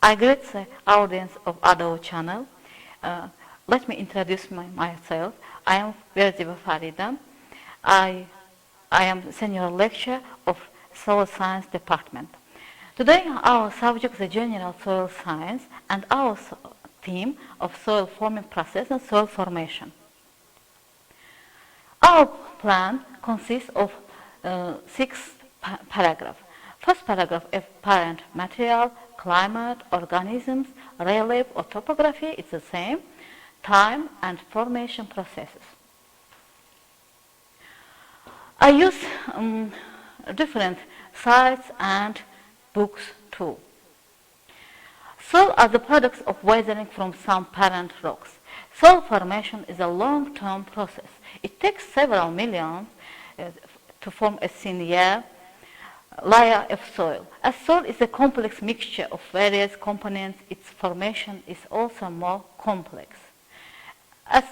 I greet the audience of ADAU channel. Let me introduce myself. I am Verziva Farida. I am senior lecturer of Soil Science Department. Today our subject is general soil science and our theme of soil forming process and soil formation. Our plan consists of 6 paragraphs. First paragraph is parent material, climate, organisms, relief or topography, it's the same, time and formation processes. I use different sites and books too. Soil are the products of weathering from some parent rocks. Soil formation is a long-term process. It takes several millions to form a senior layer of soil. As soil is a complex mixture of various components, its formation is also more complex. As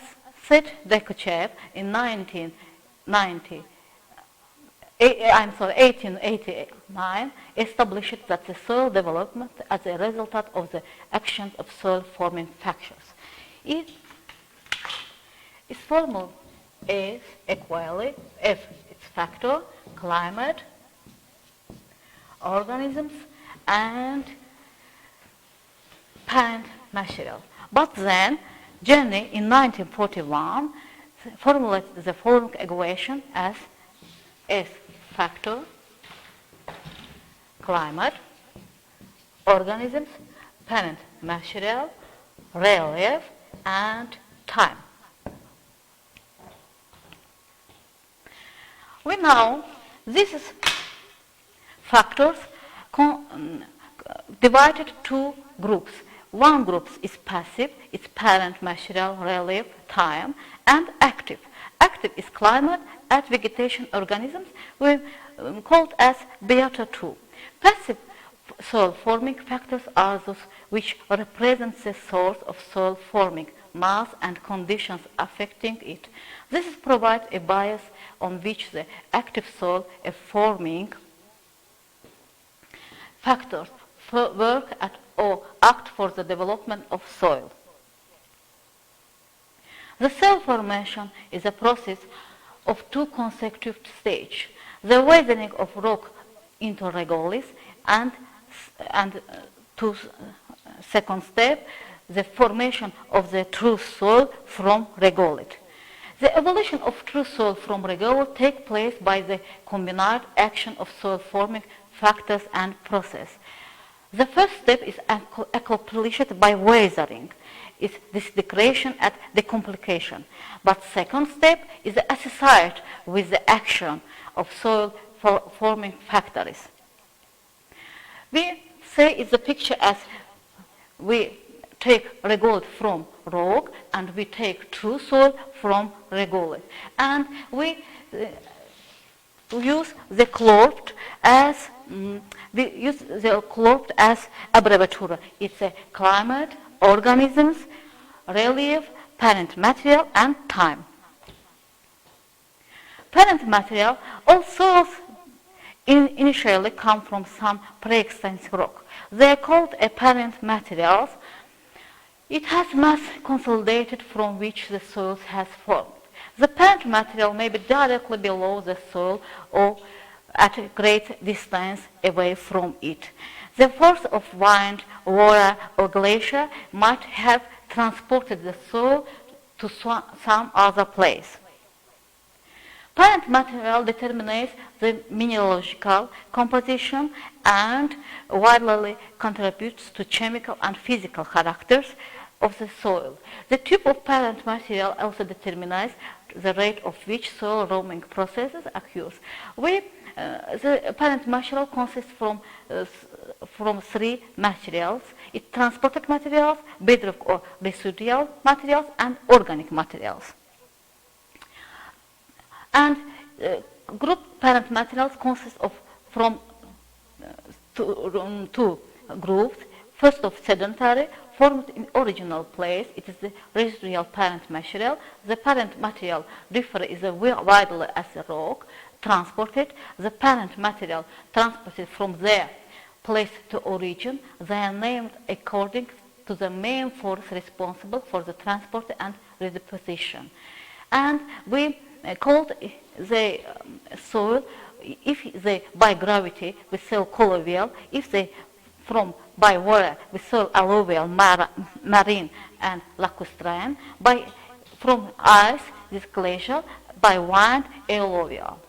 said Dekuchev in 1889 established that the soil development as a result of the actions of soil forming factors. Its formula is equally F its factor, climate, organisms and parent material. But then Jenny in 1941 formulated the following equation as S factor, climate, organisms, parent material, relief and time. We know this is factors divided two groups. One group is passive, it's parent material, relief, time, and active. Active is climate and vegetation organisms, we called as biota 2. Passive soil forming factors are those which represent the source of soil forming, mass and conditions affecting it. This provides a bias on which the active soil forming factors work at or act for the development of soil. The soil formation is a process of two consecutive stages. The weathering of rock into regolith and to second step, the formation of the true soil from regolith. The evolution of true soil from regolith takes place by the combined action of soil forming factors and process. The first step is accomplished by weathering. It's desiccation and decomplication. But second step is associated with the action of soil forming factors. We say it's a picture as we take regolith from rock and we take true soil from regolith. And we use the clothed as abbreviature. It's a climate, organisms, relief, parent material, and time. Parent material also initially come from some pre-extensive rock. They are called parent materials. It has mass consolidated from which the soil has formed. The parent material may be directly below the soil or at a great distance away from it. The force of wind, water, or glacier might have transported the soil to some other place. Parent material determines the mineralogical composition and widely contributes to chemical and physical characters of the soil. The type of parent material also determines the rate of which soil roaming processes occurs. The parent material consists from 3 materials. It's transported materials, bedrock or residual materials, and organic materials. And group parent materials consist of two groups. First of sedentary, formed in original place, it is the residual parent material. The parent material differs widely as a rock, transported. The parent material transported from there place to origin, they are named according to the main force responsible for the transport and redeposition. And we called the soil, if they by gravity, we soil colloidal, if they by water, we soil alluvial, marine, and lacustrine, from ice, this glacial, by wind, alluvial.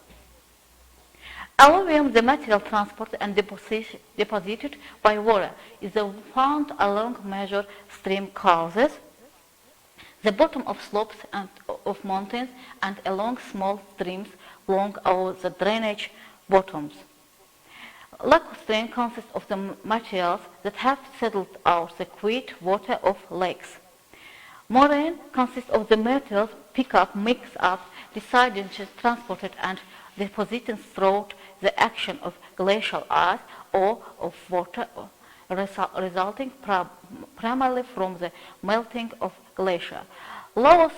Alluvium, the material transported and deposited by water, is found along major stream courses, the bottom of slopes and of mountains, and along small streams along all the drainage bottoms. Lacustrine consists of the materials that have settled out the quiet water of lakes. Moraine consists of the materials picked up, mixed up, decided, transported, and deposited throughout the action of glacial ice or of water, resulting primarily from the melting of glacier. Loess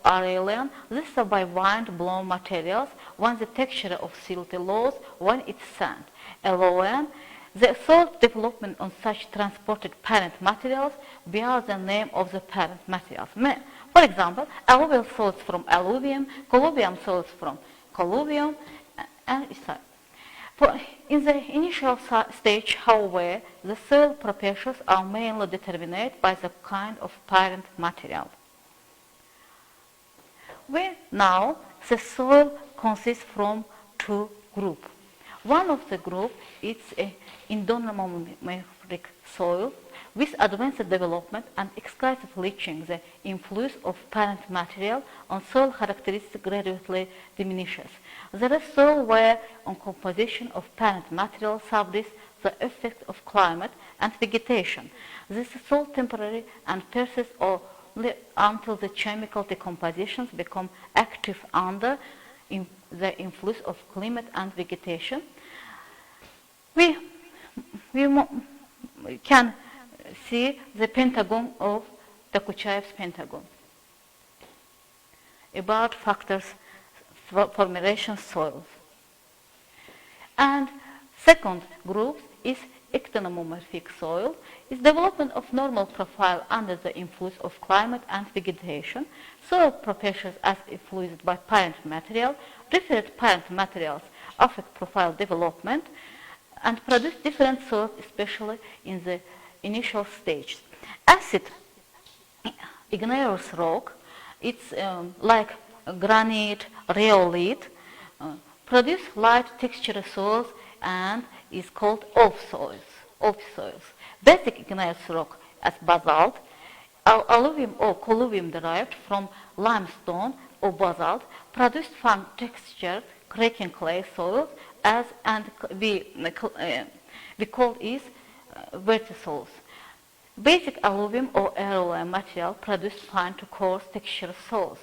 are alien. These are by wind-blown materials, when the texture of silt loss, when it's sand. Alien, the soil development on such transported parent materials bears the name of the parent materials. For example, alluvial soils from alluvium, colluvium soils from colluvium, and so. In the initial stage, however, the soil properties are mainly determined by the kind of parent material. Now, the soil consists from two groups. One of the groups is an endonomorphic soil with advanced development and excessive leaching. The influence of parent material on soil characteristics gradually diminishes. There is soil where, on composition of parent material, subdues the effect of climate and vegetation. This is soil temporary and persists only until the chemical decompositions become active under the influence of climate and vegetation. We can see the pentagon of Dokuchayev's pentagon about factors for formation soils. And second group is ectonomorphic soil. Is development of normal profile under the influence of climate and vegetation. Soil properties as influenced by parent material. Different parent materials affect profile development and produce different soils, especially in the initial stage. Acid igneous rock, it's like granite, rhyolite, produce light texture soils and is called off soils. Basic igneous rock as basalt, alluvium or colluvium derived from limestone or basalt, produce fine textured cracking clay soils and we call it vertisols. Basic alluvium or aeroline material produce fine to coarse texture soils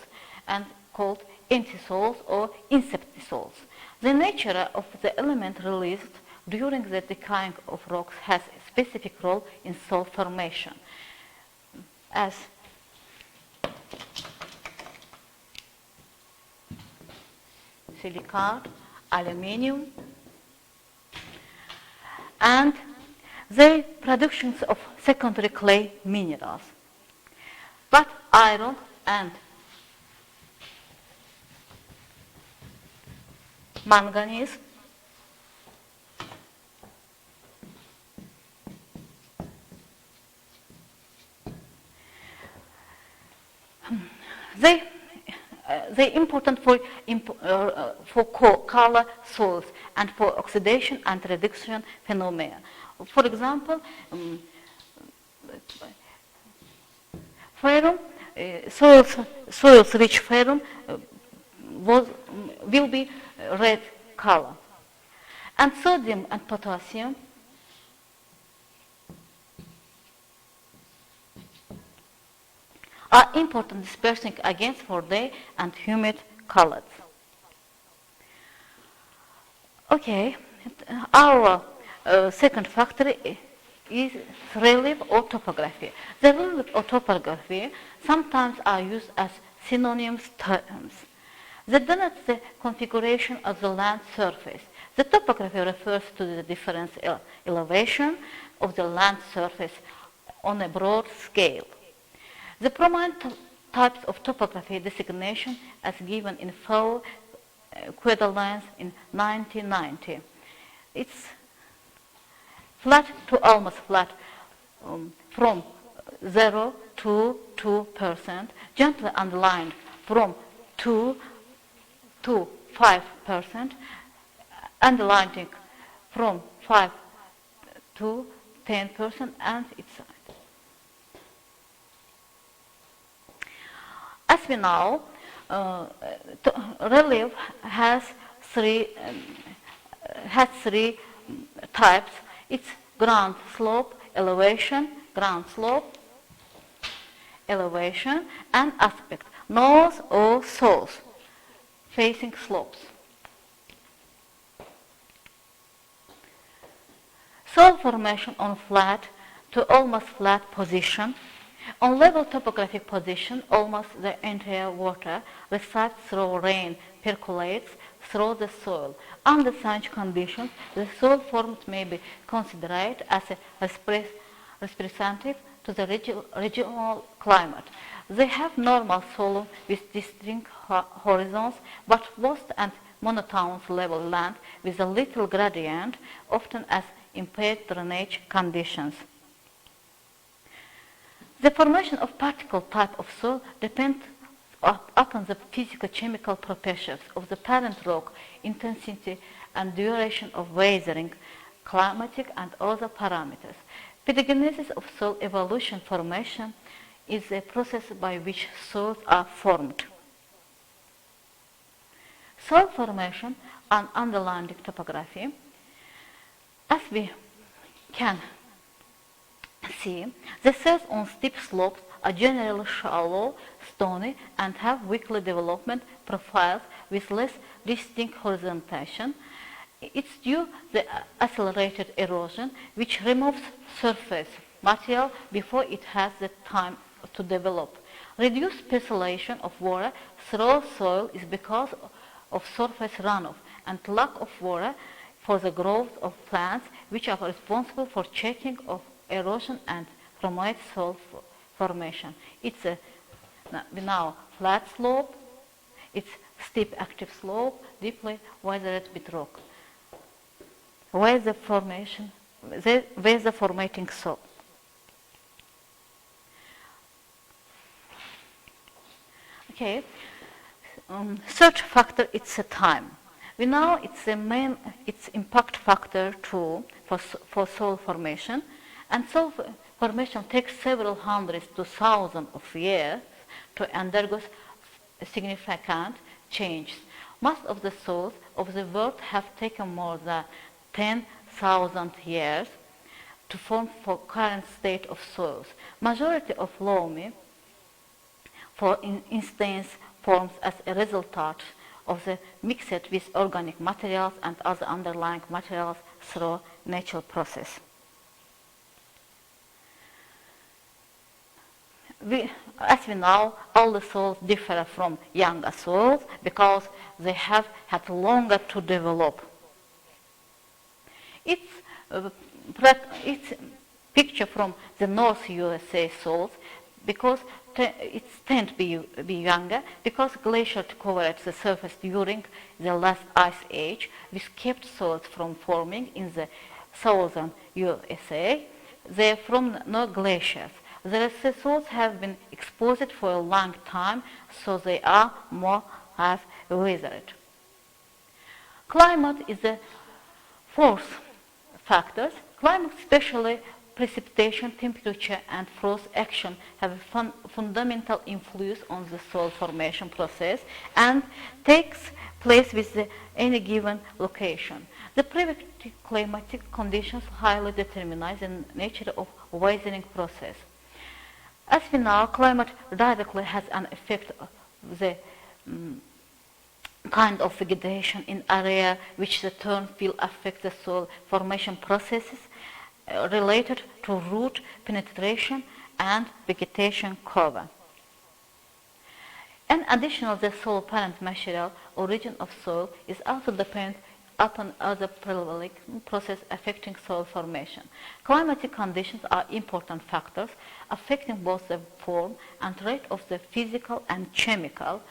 and called antisols or inceptisols. The nature of the element released during the decaying of rocks has a specific role in soil formation, as silicate, aluminium, and the productions of secondary clay minerals. But iron and manganese they important for color soils and for oxidation and reduction phenomena. For example, ferrum, soils rich ferrum will be red color, and sodium and potassium are important dispersing agents for day and humid colors. Okay, our second factor is relief or topography. The relief or topography sometimes are used as synonymous terms. They denote the configuration of the land surface. The topography refers to the different elevation of the land surface on a broad scale. The prominent types of topography designation as given in full Quaterlines in 1990. It's flat to almost flat from 0 to 2%, gently underlined from 2 to 5%, underlining from 5 to 10%, and its side. As we know, relief has three types. It's ground slope, elevation, and aspect, north or south facing slopes. Soil formation on flat to almost flat position. On level topographic position, almost the entire water resides through rain, percolates through the soil. Under such conditions, the soil formed may be considered as a representative to the regional climate. They have normal soil with distinct horizons, but vast and monotonous level land with a little gradient, often as impaired drainage conditions. The formation of particle type of soil depends upon the physico-chemical properties of the parent rock, intensity and duration of weathering, climatic and other parameters. Pedogenesis of soil evolution formation is a process by which soils are formed. Soil formation and underlying topography. As we can see, the soils on steep slopes are generally shallow, stony, and have weakly development profiles with less distinct horizontation. It's due to the accelerated erosion, which removes surface material before it has the time to develop. Reduced percolation of water through soil is because of surface runoff and lack of water for the growth of plants, which are responsible for checking of erosion and promote soil formation. It's a now flat slope, it's steep active slope, deeply weathered with rock. Where the formating soil. Okay, search factor, it's a time. We know it's impact factor 2 for soil formation, and soil formation takes several hundreds to thousands of years to undergo significant changes. Most of the soils of the world have taken more than 10,000 years to form for current state of soils. Majority of loamy, for instance, forms as a result of the mixed with organic materials and other underlying materials through natural process. As we know, all the soils differ from younger soils because they have had longer to develop. It's picture from the North USA soils because it tends to be younger because glaciers covered the surface during the last ice age, which kept soils from forming in the southern USA. They are from no glaciers. The soils have been exposed for a long time, so they are more have weathered. Climate is the fourth factor. Climate, especially precipitation, temperature, and frost action, have a fundamental influence on the soil formation process and takes place with any given location. The prevailing climatic conditions highly determine the nature of weathering process. As we know, climate directly has an effect on the kind of vegetation in area which the turn will affect the soil formation processes related to root penetration and vegetation cover. In addition, the soil parent material origin of soil is also dependent upon other prolific process affecting soil formation. Climatic conditions are important factors affecting both the form and rate of the physical and chemical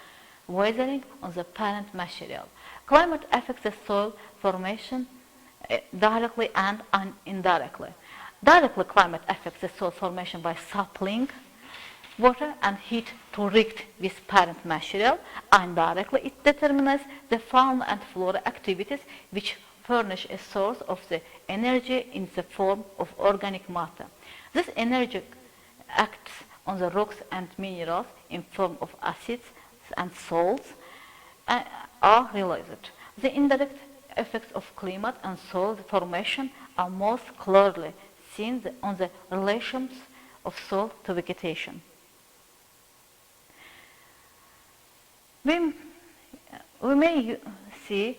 weathering on the parent material. Climate affects the soil formation directly and indirectly. Directly, climate affects the soil formation by supplying water and heat to react with parent material. Indirectly, it determines the fauna and flora activities which furnish a source of the energy in the form of organic matter. This energy acts on the rocks and minerals in form of acids and salts are realized. The indirect effects of climate and soil formation are most clearly seen on the relations of soil to vegetation. We may see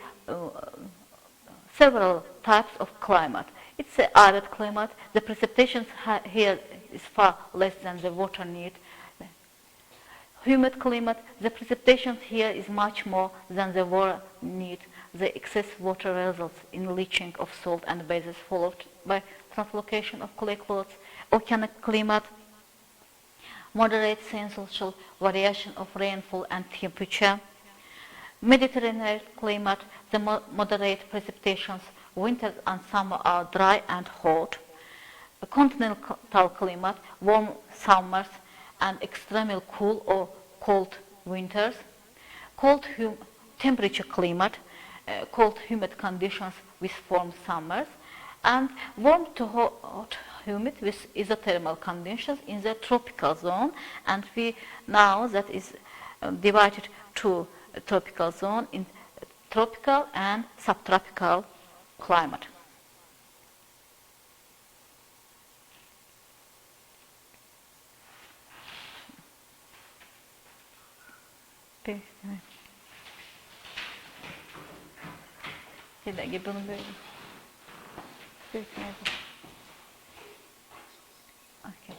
several types of climate. It's an arid climate. The precipitation here is far less than the water need. Humid climate, the precipitation here is much more than the water need. The excess water results in leaching of salt and bases followed by translocation of clay cloths. Oceanic climate, moderate sequential variation of rainfall and temperature. Mediterranean climate, the moderate precipitations, winters and summer are dry and hot. A continental climate, warm summers and extremely cool or cold winters. Cold temperature climate, cold humid conditions with warm summers, and warm to hot humid with isothermal conditions in the tropical zone, and we now that is divided to a tropical zone in tropical and subtropical climate. Okay. Okay.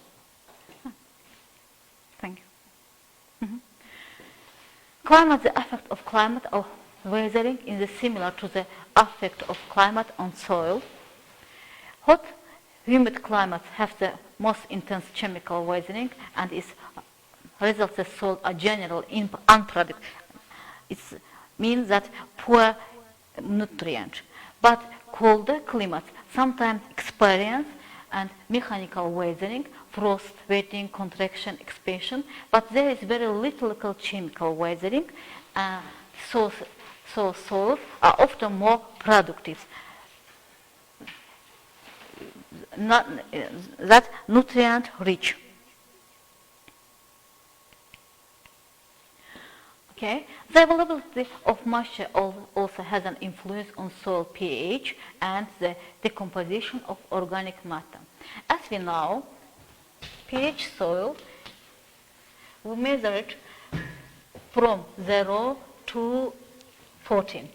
Thank you. Climate, the effect of climate or weathering is similar to the effect of climate on soil. Hot, humid climates have the most intense chemical weathering and its results the soil are generally unproductive. It means that poor nutrient. But colder climates sometimes experience and mechanical weathering, frost, wetting, contraction, expansion, but there is very little local chemical weathering, so soils are often more productive. That nutrient rich. Okay. The availability of moisture also has an influence on soil pH and the decomposition of organic matter. As we know, pH soil, we measure it from 0 to 14.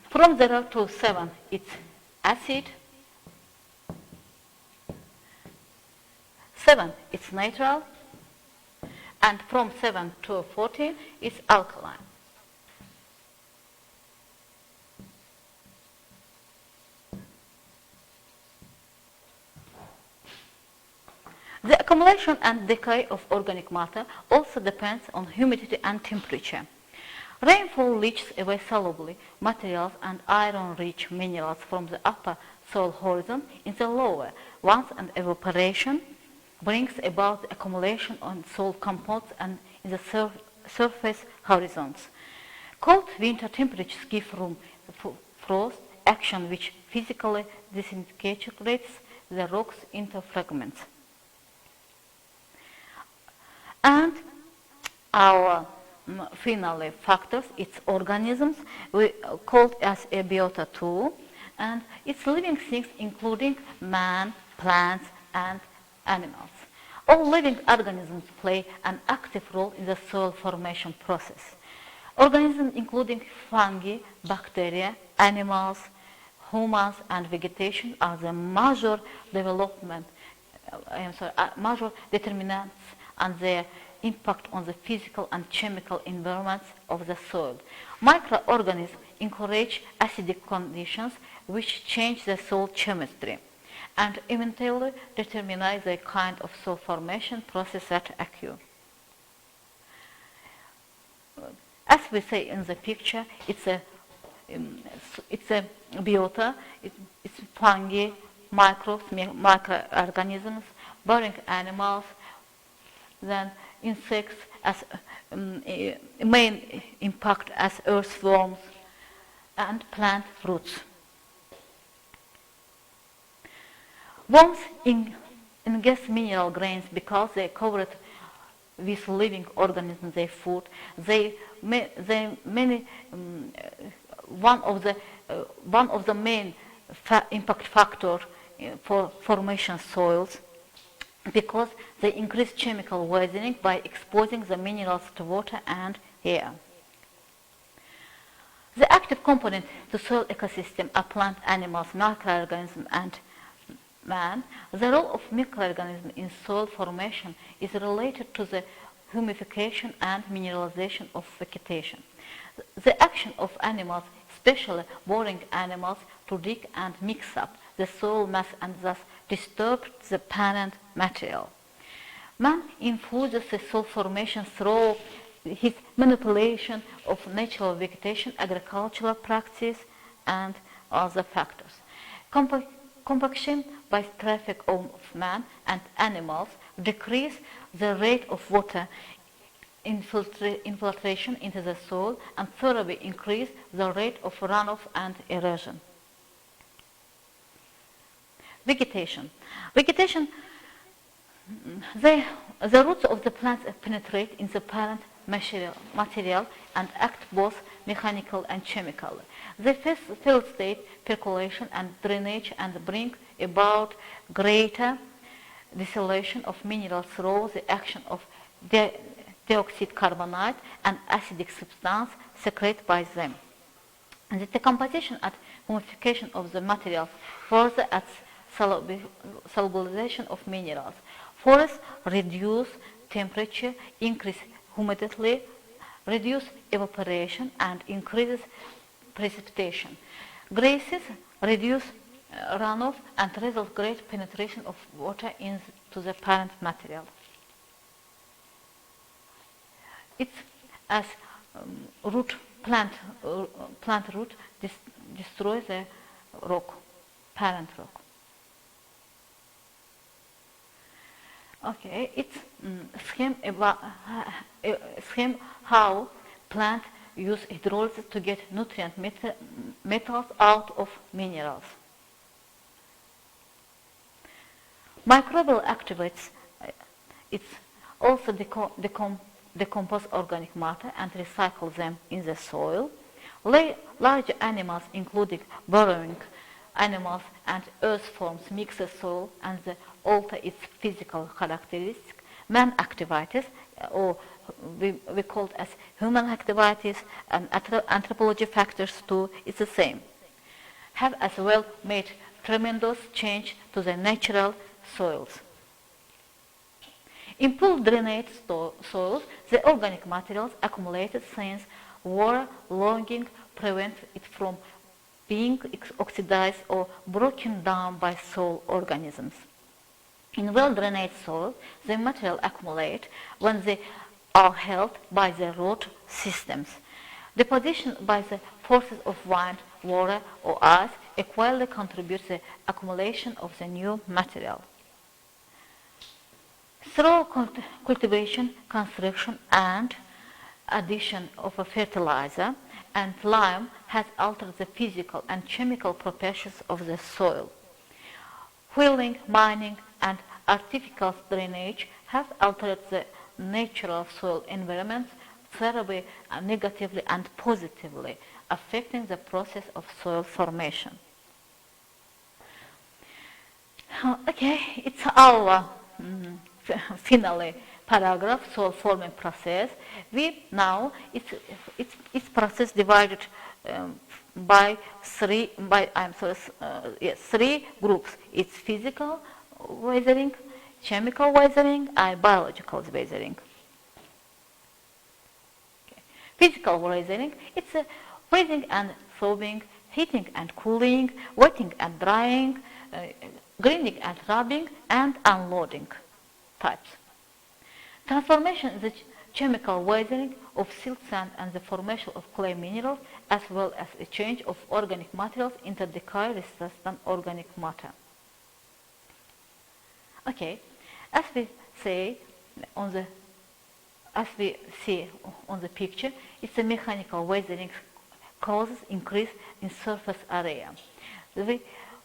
From 0 to 7, it's acid. 7, it's neutral. And from 7 to 14, it's alkaline. The accumulation and decay of organic matter also depends on humidity and temperature. Rainfall leaches away solubly materials and iron-rich minerals from the upper soil horizon in the lower ones, and evaporation brings about the accumulation on soil compounds and in the surface horizons. Cold winter temperatures give room for frost action, which physically disintegrates the rocks into fragments. And our finally factors, its organisms, we called as a biota too, and its living things including man, plants, and animals. All living organisms play an active role in the soil formation process. Organisms including fungi, bacteria, animals, humans and vegetation are the major major determinants and their impact on the physical and chemical environments of the soil. Microorganisms encourage acidic conditions which change the soil chemistry and eventually determine the kind of soil formation process that occur. As we say in the picture, it's a biota, it's fungi, microbes, microorganisms, burrowing animals, then insects as main impact as earthworms and plant roots. Worms ingest mineral grains because they covered with living organisms they food. One of the main impact factor for formation soils, because they increase chemical poisoning by exposing the minerals to water and air. The active component to soil ecosystem are plant, animals, microorganisms, and man. The role of microorganisms in soil formation is related to the humidification and mineralization of vegetation. The action of animals, especially burrowing animals, to dig and mix up the soil mass and thus disturb the parent material. Man influences the soil formation through his manipulation of natural vegetation, agricultural practice, and other factors. Compaction by traffic of man and animals decrease the rate of water infiltration into the soil and further increase the rate of runoff and erosion. Vegetation. The roots of the plants penetrate in the parent material and act both mechanical and chemical. They facilitate percolation and drainage and bring about greater distillation of minerals through the action of dioxide carbonate and acidic substance secreted by them. And the decomposition and humidification of the materials further adds solubilization of minerals. Forests reduce temperature, increase humidity, reduce evaporation, and increases precipitation. Grasses reduce runoff and result great penetration of water into the parent material. It's as plant root destroys the rock, parent rock. Okay, it's scheme how plant use hydrolysis to get nutrient metals out of minerals. Microbial activates it's also decompose organic matter and recycle them in the soil. Large animals, including burrowing animals and earthworms, mix the soil and alter its physical characteristics. Man activities, or we call it as human activities, and anthropology factors too, is the same, have as well made tremendous change to the natural soils. Improved drainage soils, the organic materials accumulated since water logging prevent it from being oxidized or broken down by soil organisms. In well-drained soil, the material accumulate when they are held by the root systems. Deposition by the forces of wind, water, or ice equally contributes to the accumulation of the new material. Through cultivation, construction, and addition of a fertilizer, and lime has altered the physical and chemical properties of the soil. Wheeling, mining, and artificial drainage have altered the natural soil environment, thereby negatively and positively affecting the process of soil formation. Okay, it's our finally paragraph, soil forming process. We now, it's process divided by three groups. It's physical weathering, chemical weathering, and biological weathering. Okay. Physical weathering, it's freezing and thawing, heating and cooling, wetting and drying, grinding and rubbing, and unloading types. Transformation is the chemical weathering of silt sand and the formation of clay minerals, as well as a change of organic materials into decay-resistant organic matter. Okay, as we see on the picture, it's a mechanical weathering causes increase in surface area.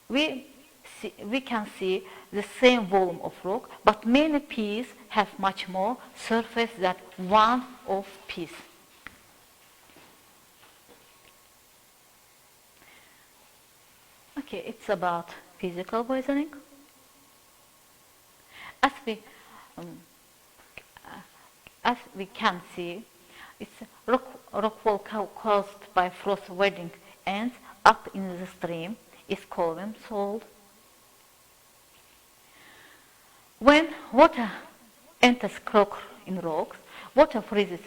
We can see the same volume of rock, but many pieces have much more surface than one of piece. Okay, it's about physical weathering. As we can see, it's rockfall caused by frost weathering ends up in the stream is column salt. When water enters crack in rocks, water freezes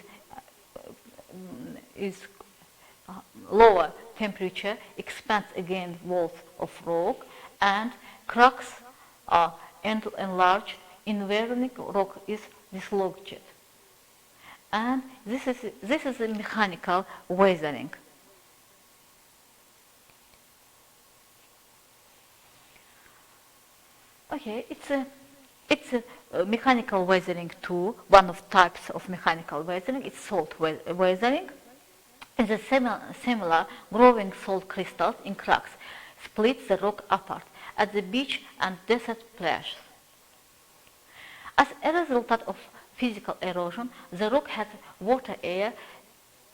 is lower temperature, expands against walls of rock, and cracks are enlarged. Environment rock is dislodged, and this is a mechanical weathering. Okay, it's a mechanical weathering too. One of types of mechanical weathering is salt weathering. It's a similar growing salt crystals in cracks split the rock apart at the beach and desert places. As a result of physical erosion, the rock has water-air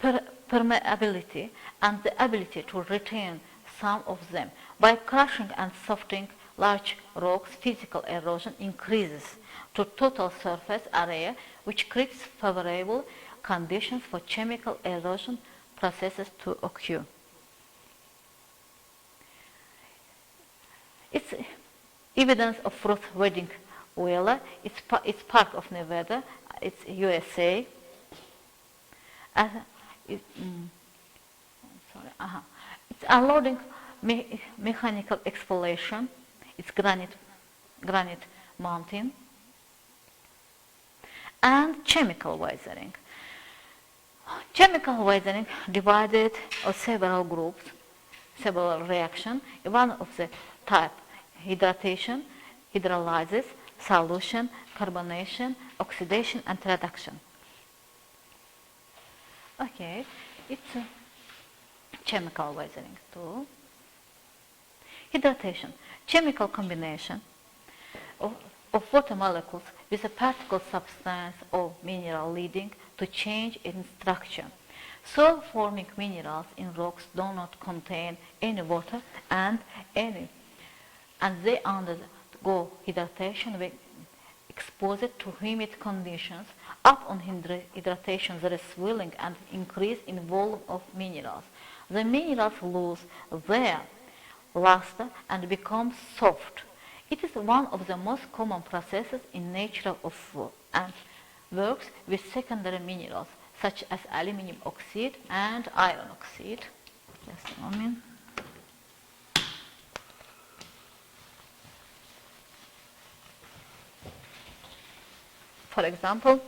permeability and the ability to retain some of them. By crushing and softening large rocks, physical erosion increases to total surface area, which creates favorable conditions for chemical erosion processes to occur. It's evidence of frost weathering whaler. It's part of Nevada. It's USA. It's unloading mechanical exfoliation. It's granite mountain. And chemical weathering. Chemical weathering divided of several groups, several reactions. One of the type hydration, hydrolysis, solution, carbonation, oxidation, and reduction. Okay, it's a chemical weathering too. Hydration, chemical combination of water molecules with a particle substance or mineral leading to change in structure. Soil-forming minerals in rocks do not contain any water and they undergo hydration when exposed to humid conditions. Upon hydration, there is swelling and increase in volume of minerals. The minerals lose their luster and become soft. It is one of the most common processes in nature of wood and works with secondary minerals such as aluminum oxide and iron oxide. Just a moment. For example,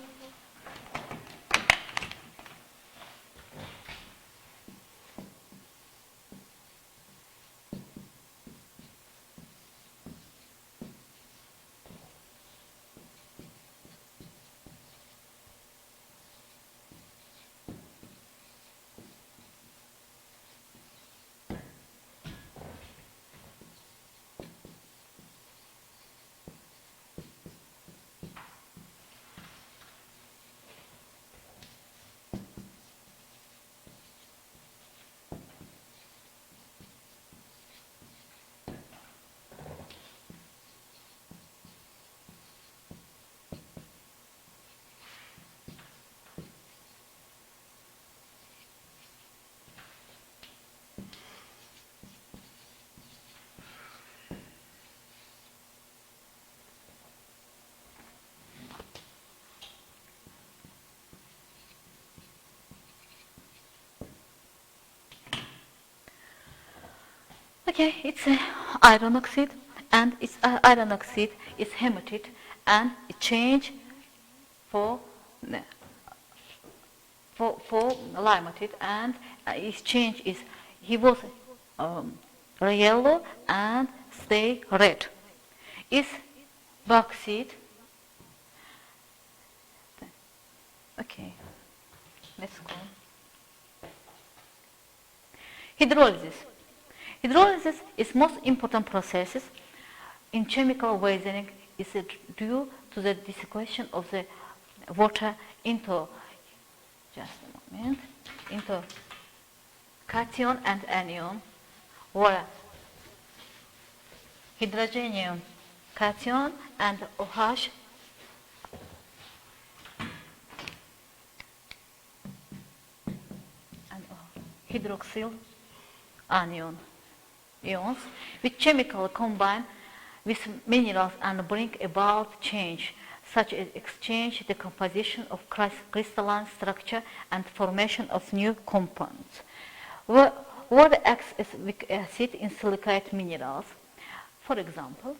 Okay, it's iron oxide, and its iron oxide is hematite, and it change for limatite, and his change is he was yellow and stay red. Is bauxite. Okay, let's go. Hydrolysis. Hydrolysis is most important process in chemical weighting. Is due to the dissociation of the water into into cation and anion, or hydrogenium cation and OH and hydroxyl anion ions, which chemically combine with minerals and bring about change, such as exchange, decomposition of crystalline structure, and formation of new compounds. What acts as weak acid in silicate minerals? For example,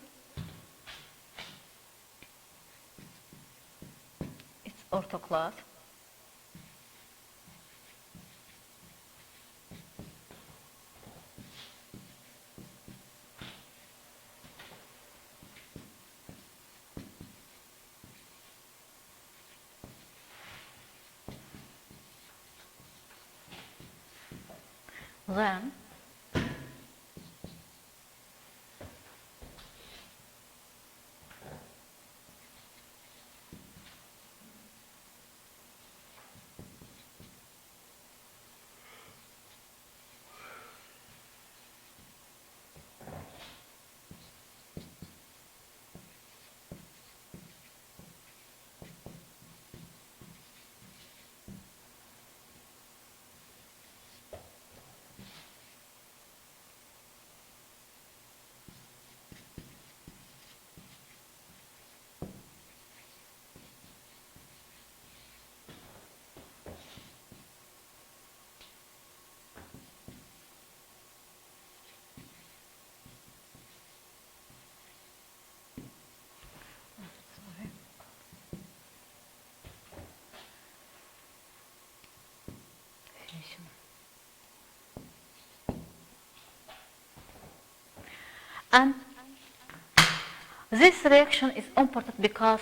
it's orthoclase. Then and this reaction is important because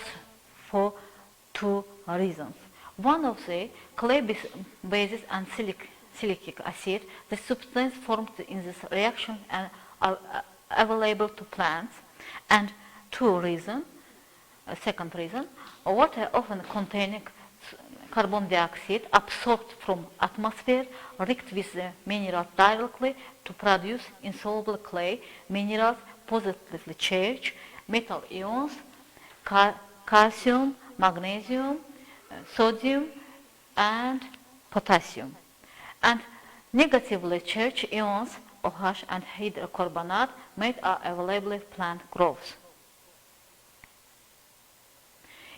for two reasons. One of the clay bases and silicic acid, the substance formed in this reaction and are available to plants. And second reason, water often containing carbon dioxide absorbed from atmosphere react with the mineral directly to produce insoluble clay minerals positively charged metal ions, calcium, magnesium, sodium, and potassium, and negatively charged ions, OH and hydrocarbonate, made are available plant growth.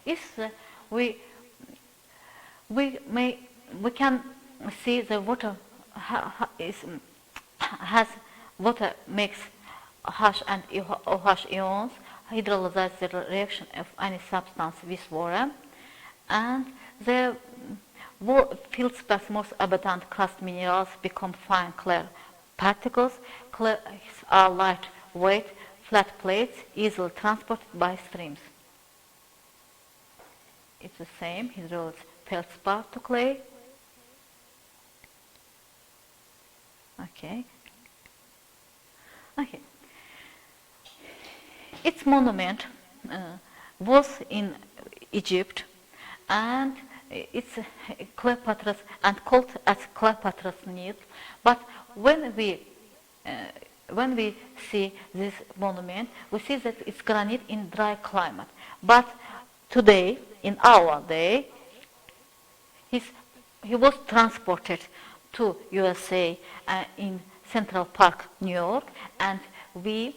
If we can see the water has water makes OH and OH ions, hydrolyze the reaction of any substance with water, and the feldspat's most abundant crust minerals become fine clear particles. Clays are lightweight flat plates easily transported by streams. It's the same hydrolyzed feldspar to clay. Okay. Its monument was in Egypt, and it's Cleopatra's and called as Cleopatra's Nile. But when we see this monument, we see that it's granite in dry climate. But today, in our day, he was transported to USA in Central Park, New York, and we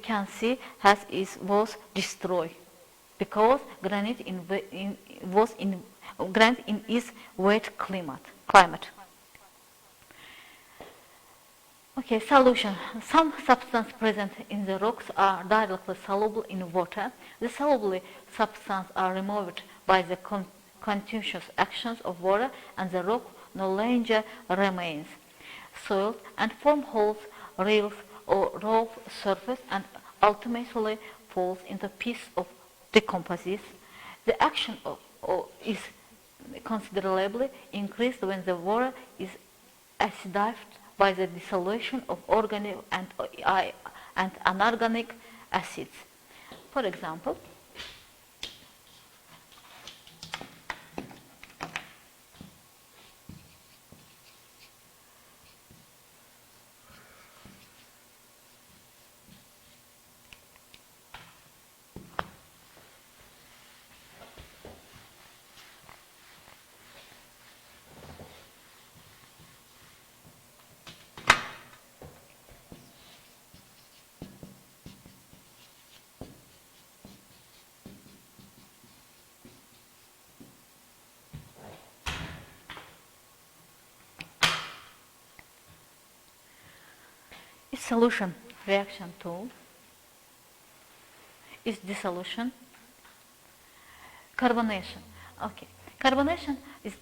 can see as it was destroyed because granite was in its wet climate. Okay, solution. Some substances present in the rocks are directly soluble in water. The soluble substances are removed by the continuous actions of water, and the rock no longer remains soiled and form holes, rills, or rough surface, and ultimately falls into piece of decomposition. The action is considerably increased when the water is acidified by the dissolution of organic and anorganic acids. For example, solution reaction tool is dissolution. Carbonation. Okay, carbonation is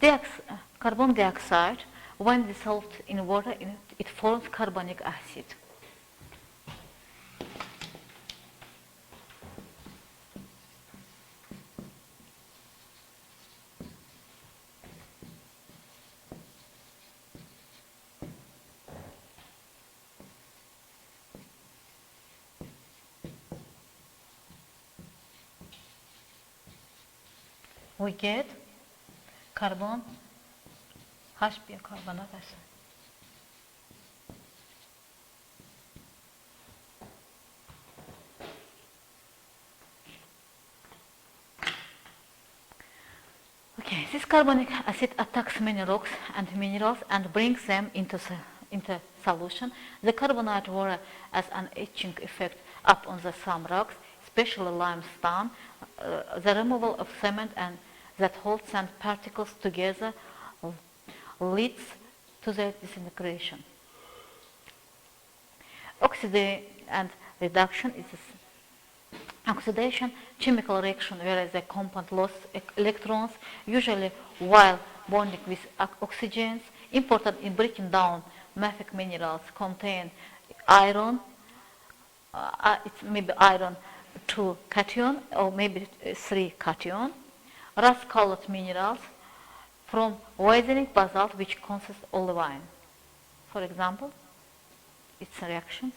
carbon dioxide. When dissolved in water, it forms carbonic acid. We get carbon H1 carbonate acid. Okay, this carbonic acid attacks many rocks and minerals and brings them into solution. The carbonate water has an etching effect upon some rocks, especially limestone. The removal of cement and that holds sand particles together leads to their disintegration. Oxidation and reduction is oxidation, chemical reaction where the compound loses electrons, usually while bonding with oxygens. Important in breaking down mafic minerals contain iron. It may be iron 2 cation or maybe 3 cation. Rust-colored minerals from weathering basalt which consists of olivine. For example, its reactions.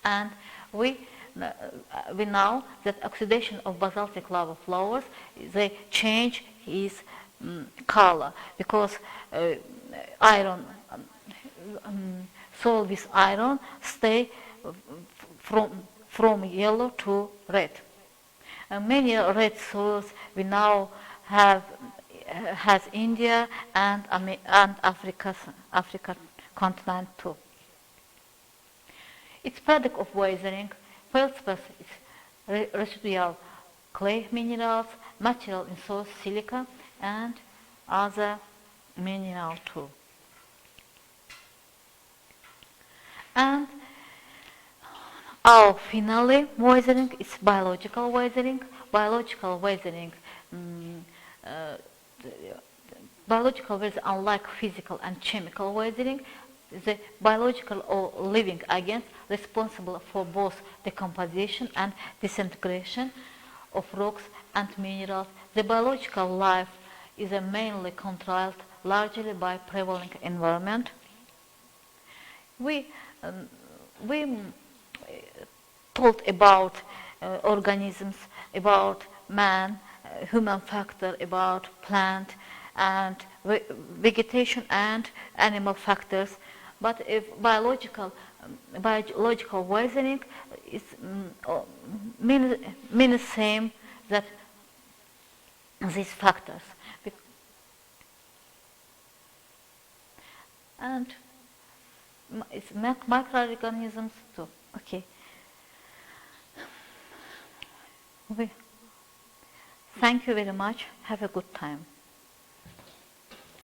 And we know that oxidation of basaltic lava flows, they change its color because iron, soil with iron stay from yellow to red. Many red soils we now have has India and African continent too. Its product of weathering, feldspar is residual clay minerals, material in soil, silica, and other minerals too. And finally, weathering is biological weathering. Biological weathering, unlike physical and chemical weathering, the biological or living agents responsible for both decomposition and disintegration of rocks and minerals. The biological life is mainly controlled largely by prevailing environment. We told about organisms, about man, human factor, about plant and vegetation and animal factors. But if biological weathering is means same that these factors. And it's microorganisms too. Okay. Thank you very much. Have a good time.